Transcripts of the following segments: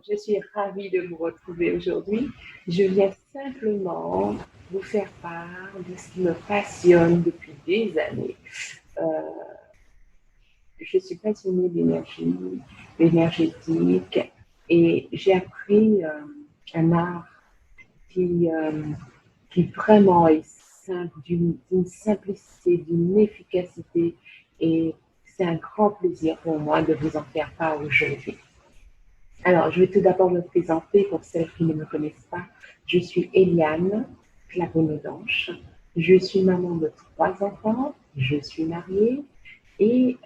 je suis ravie de vous retrouver aujourd'hui. Je viens simplement vous faire part de ce qui me passionne depuis des années. Euh, je suis passionnée d'énergie, énergétique, et j'ai appris un art qui, euh, qui vraiment est simple, d'une simplicité, d'une efficacité, et c'est un grand plaisir pour moi de vous en faire part aujourd'hui. Alors, je vais tout d'abord me présenter pour celles qui ne me connaissent pas. Je suis Eliane Claponaudanche. Je suis maman de 3 enfants. Je suis mariée et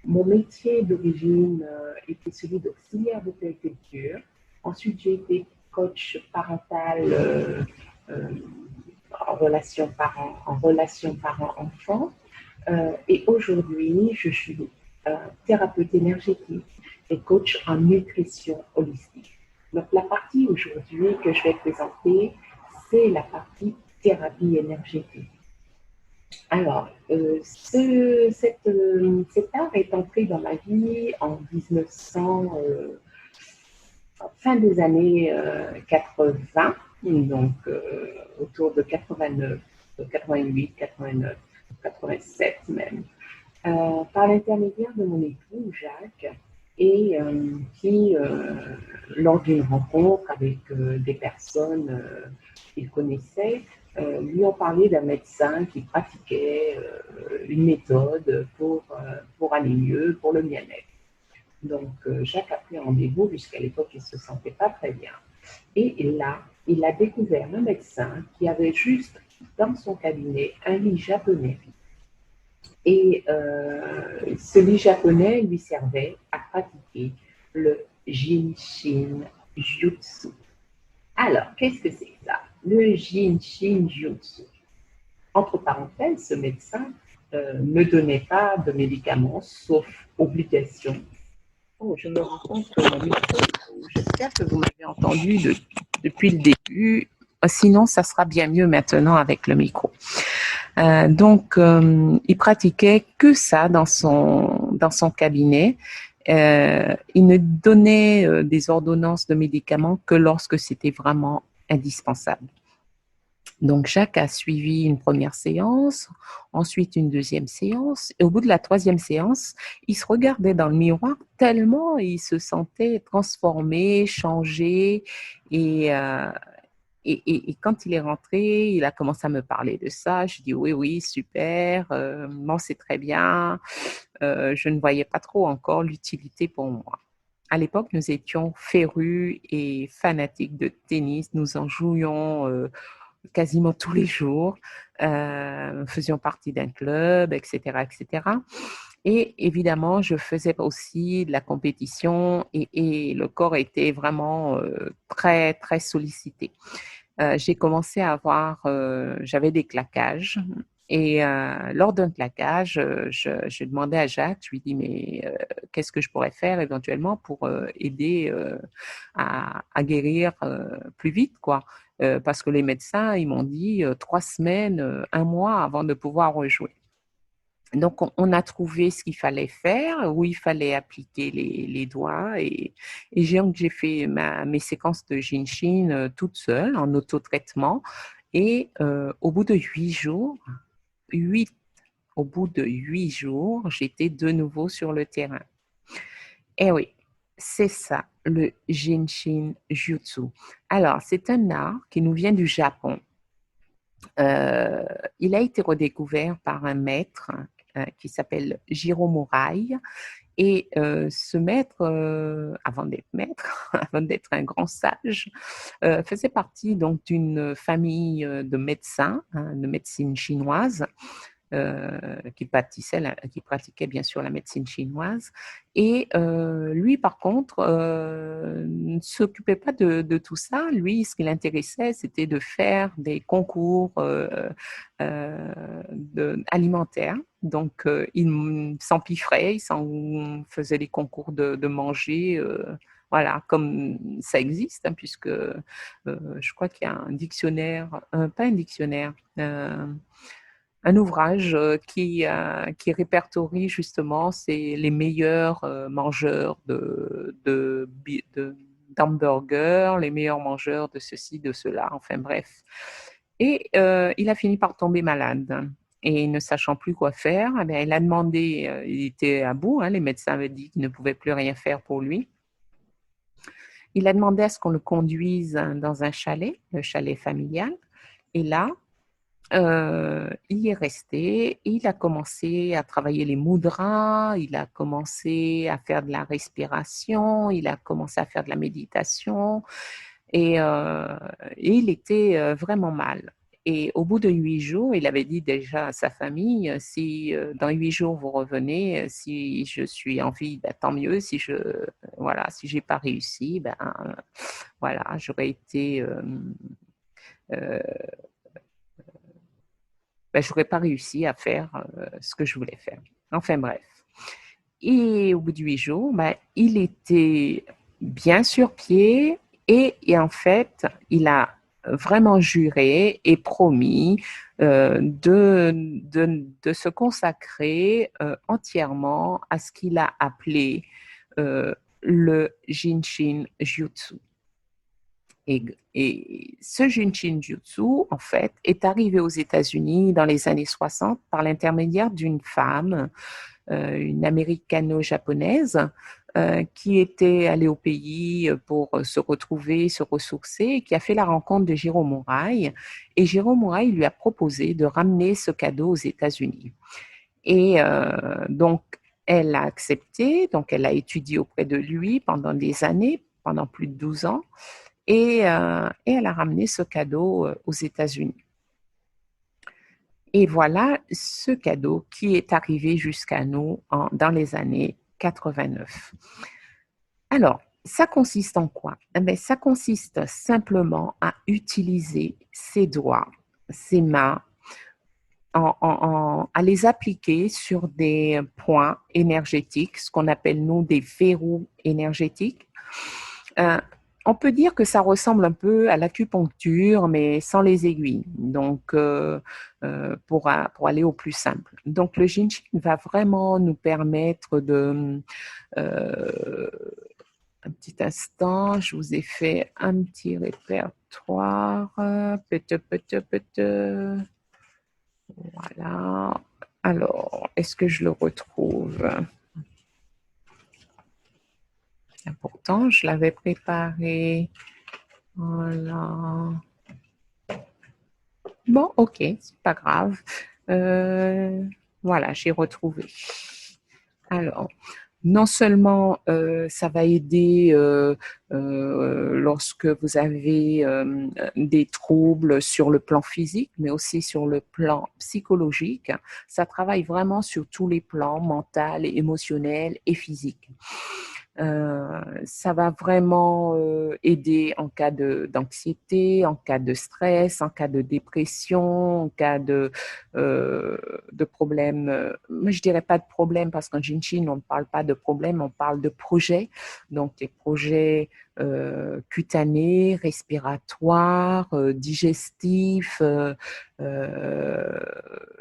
mon métier d'origine était celui d'auxiliaire de puériculture. Ensuite, j'ai été coach parental euh, en relation parent-enfant. Et aujourd'hui, je suis thérapeute énergétique et coach en nutrition holistique. Donc, la partie aujourd'hui que je vais présenter, c'est la partie thérapie énergétique. Alors, cet art est entré dans ma vie en 1900, fin des années 80, donc autour de 89, 88, 89, 87 même. Par l'intermédiaire de mon époux Jacques, et qui, lors d'une rencontre avec des personnes qu'il connaissait, lui ont parlé d'un médecin qui pratiquait une méthode pour aller mieux, pour le bien-être. Donc, Jacques a pris rendez-vous, puisqu'à l'époque, il ne se sentait pas très bien. Et là, il a découvert un médecin qui avait juste dans son cabinet un lit japonais. Et ce lit japonais lui servait à pratiquer le Jinshin Jutsu. Alors, qu'est-ce que c'est que ça? Le Jinshin Jutsu. Entre parenthèses, ce médecin ne donnait pas de médicaments, sauf obligation. Oh, je me rends compte que mon micro, j'espère que vous m'avez entendu depuis le début. Sinon, ça sera bien mieux maintenant avec le micro. Donc, il pratiquait que ça dans son cabinet. Il ne donnait des ordonnances de médicaments que lorsque c'était vraiment indispensable. Donc, Jacques a suivi une première séance, ensuite une deuxième séance, et au bout de la troisième séance, il se regardait dans le miroir tellement il se sentait transformé, changé, et quand il est rentré, il a commencé à me parler de ça. Je dis oui, super, bon, c'est très bien. Je ne voyais pas trop encore l'utilité pour moi. À l'époque, nous étions férus et fanatiques de tennis. Nous en jouions quasiment tous les jours. Nous faisions partie d'un club, etc., etc. Et évidemment, je faisais aussi de la compétition et le corps était vraiment très, très sollicité. J'ai commencé à j'avais des claquages. Et lors d'un claquage, je demandais à Jacques, je lui dis, mais qu'est-ce que je pourrais faire éventuellement pour aider à guérir plus vite, quoi. Parce que les médecins, ils m'ont dit 3 semaines, 1 mois avant de pouvoir rejouer. Donc, on a trouvé ce qu'il fallait faire, où il fallait appliquer les doigts. Et j'ai fait mes séquences de Jinshin toute seule, en autotraitement. Et au bout de 8 jours, 8, au bout de 8 jours, j'étais de nouveau sur le terrain. Eh oui, c'est ça, le Jinshin Jutsu. Alors, c'est un art qui nous vient du Japon. Il a été redécouvert par un maître qui s'appelle Jiro Murai. Et ce maître, avant d'être maître, avant d'être un grand sage, faisait partie donc d'une famille de médecins, de médecine chinoise, qui pratiquait bien sûr la médecine chinoise. Et lui, par contre, ne s'occupait pas de tout ça. Lui, ce qui l'intéressait, c'était de faire des concours alimentaires. Donc, il s'empiffrait, il faisait des concours de manger. Voilà, comme ça existe, hein, puisque je crois qu'il y a un dictionnaire, pas un dictionnaire, un ouvrage qui répertorie justement les meilleurs mangeurs d'hamburgers, les meilleurs mangeurs de ceci, de cela, enfin bref. Et il a fini par tomber malade. Et ne sachant plus quoi faire, eh bien, il a demandé, il était à bout, hein, les médecins avaient dit qu'ils ne pouvaient plus rien faire pour lui. Il a demandé à ce qu'on le conduise dans un chalet, le chalet familial. Et là, il y est resté, il a commencé à travailler les mudras, il a commencé à faire de la respiration, il a commencé à faire de la méditation et il était vraiment mal. Et au bout de 8 jours, il avait dit déjà à sa famille, si dans 8 jours vous revenez, si je suis en vie, ben, tant mieux. Si voilà, si j'ai pas réussi, ben voilà, j'aurais été ben, j'aurais pas réussi à faire ce que je voulais faire. Enfin bref. Et au bout de 8 jours, ben, il était bien sur pied et en fait, il a vraiment juré et promis de se consacrer entièrement à ce qu'il a appelé le Jinshin Jutsu. Et ce Jinshin Jutsu, en fait, est arrivé aux États-Unis dans les années 60 par l'intermédiaire d'une femme, une américano-japonaise, qui était allée au pays pour se retrouver, se ressourcer, et qui a fait la rencontre de Jiro Murai. Et Jiro Murai lui a proposé de ramener ce cadeau aux États-Unis. Et donc, elle a accepté, donc elle a étudié auprès de lui pendant des années, pendant plus de 12 ans. Et elle a ramené ce cadeau aux États-Unis. Et voilà ce cadeau qui est arrivé jusqu'à nous dans les années 89. Alors, ça consiste en quoi? Eh bien, ça consiste simplement à utiliser ses doigts, ses mains, à les appliquer sur des points énergétiques, ce qu'on appelle nous des verrous énergétiques. On peut dire que ça ressemble un peu à l'acupuncture, mais sans les aiguilles, donc pour aller au plus simple. Donc le Jinshin va vraiment nous permettre de... un petit instant, je vous ai fait un petit répertoire. Voilà. Alors, est-ce que je le retrouve? Pourtant, je l'avais préparé. Voilà. Bon, ok, c'est pas grave. Voilà, j'ai retrouvé. Alors, non seulement ça va aider lorsque vous avez des troubles sur le plan physique, mais aussi sur le plan psychologique. Ça travaille vraiment sur tous les plans, mental, émotionnel et physique. Ça va vraiment aider en cas d'anxiété, en cas de stress, en cas de dépression, en cas de problème. Moi, je dirais pas de problème parce qu'en Jinshin, on ne parle pas de problème, on parle de projets. Donc, des projets cutanés, respiratoires, digestifs,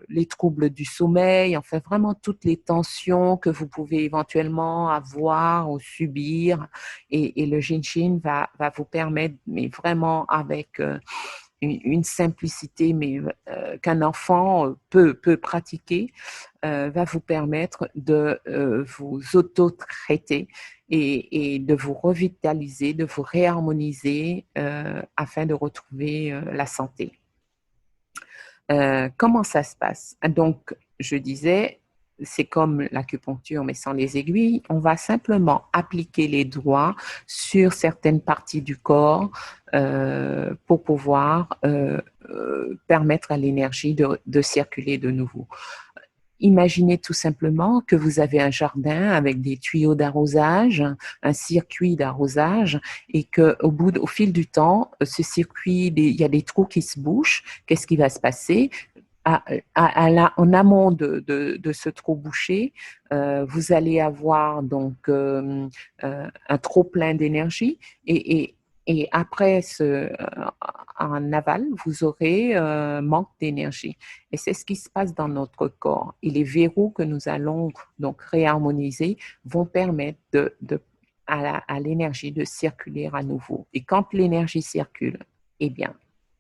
les troubles du sommeil, enfin vraiment toutes les tensions que vous pouvez éventuellement avoir ou subir. Et le Jinshin va vous permettre, mais vraiment avec une simplicité, mais qu'un enfant peut pratiquer, va vous permettre de vous auto-traiter et de vous revitaliser, de vous réharmoniser afin de retrouver la santé. Comment ça se passe? Donc, je disais, c'est comme l'acupuncture, mais sans les aiguilles. On va simplement appliquer les doigts sur certaines parties du corps pour pouvoir permettre à l'énergie de circuler de nouveau. Imaginez tout simplement que vous avez un jardin avec des tuyaux d'arrosage, un circuit d'arrosage, et que au fil du temps, ce circuit, il y a des trous qui se bouchent. Qu'est-ce qui va se passer? En amont de ce trou bouché, vous allez avoir donc un trop plein d'énergie et Et après, en aval, vous aurez manque d'énergie. Et c'est ce qui se passe dans notre corps. Et les verrous que nous allons donc réharmoniser vont permettre à l'énergie de circuler à nouveau. Et quand l'énergie circule, eh bien,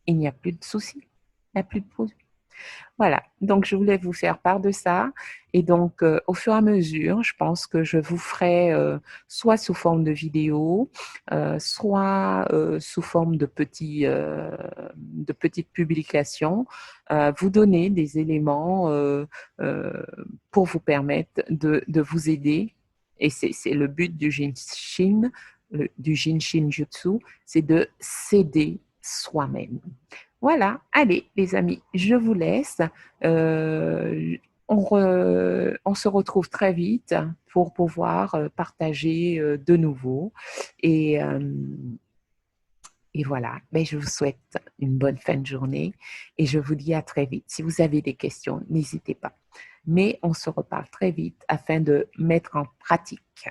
il n'y a plus de soucis, il n'y a plus de problème. Voilà, donc je voulais vous faire part de ça. Et donc, au fur et à mesure, je pense que je vous ferai soit sous forme de vidéo, soit sous forme de petites publications, vous donner des éléments pour vous permettre de vous aider. Et c'est le but du Jinshin, du Jinshin Jutsu, c'est de s'aider soi-même. Voilà, allez les amis, je vous laisse. Euh, on se retrouve très vite pour pouvoir partager de nouveau. Et, euh, et voilà, ben, je vous souhaite une bonne fin de journée et je vous dis à très vite. Si vous avez des questions, n'hésitez pas. Mais on se reparle très vite afin de mettre en pratique